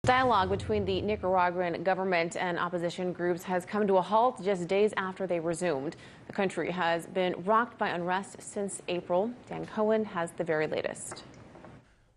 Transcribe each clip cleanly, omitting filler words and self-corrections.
Dialogue between the Nicaraguan government and opposition groups has come to a halt just days after they resumed. The country has been rocked by unrest since April. Dan Cohen has the very latest.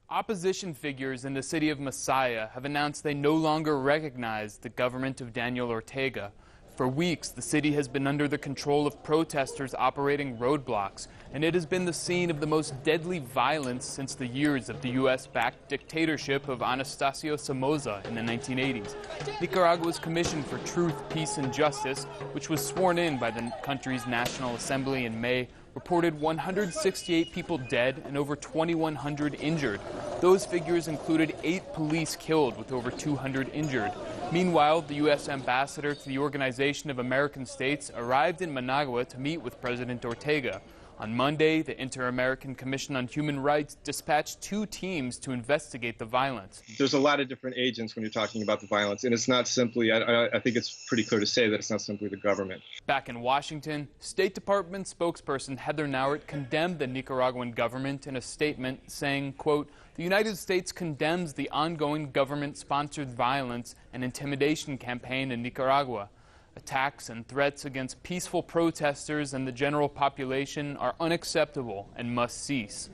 Opposition figures in the city of Masaya have announced they no longer recognize the government of Daniel Ortega. For weeks, the city has been under the control of protesters operating roadblocks, and it has been the scene of the most deadly violence since the years of the U.S.-backed dictatorship of Anastasio Somoza in the 1980s. Nicaragua's Commission for Truth, Peace, and Justice, which was sworn in by the country's National Assembly in May, reported 168 people dead and over 2,100 injured. Those figures included 8 police killed with over 200 injured. Meanwhile, the U.S. ambassador to the Organization of American States arrived in Managua to meet with President Ortega. On Monday, the Inter-American Commission on Human Rights dispatched 2 teams to investigate the violence. There's a lot of different agents when you're talking about the violence, and it's not simply, I think it's pretty clear to say that it's not simply the government. Back in Washington, State Department spokesperson Heather Nauert condemned the Nicaraguan government in a statement saying, quote, "The United States condemns the ongoing government-sponsored violence and intimidation campaign in Nicaragua. Attacks and threats against peaceful protesters and the general population are unacceptable and must cease."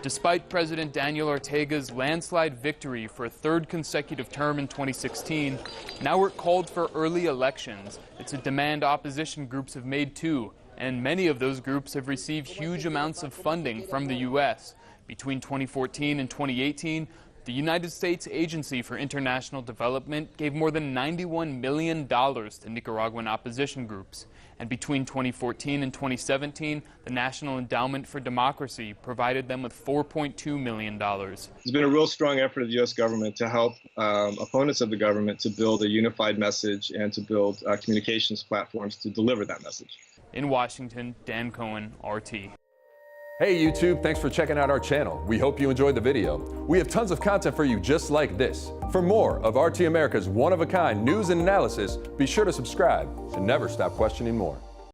Despite President Daniel Ortega's landslide victory for a 3rd consecutive term in 2016, Nauert called for early elections. It's a demand opposition groups have made too, and many of those groups have received huge amounts of funding from the U.S. Between 2014 and 2018, the United States Agency for International Development gave more than $91 million to Nicaraguan opposition groups. And between 2014 and 2017, the National Endowment for Democracy provided them with $4.2 million. There's been a real strong effort of the U.S. government to help opponents of the government to build a unified message and to build communications platforms to deliver that message. In Washington, Dan Cohen, RT. Hey YouTube, thanks for checking out our channel. We hope you enjoyed the video. We have tons of content for you just like this. For more of RT America's one-of-a-kind news and analysis, be sure to subscribe and never stop questioning more.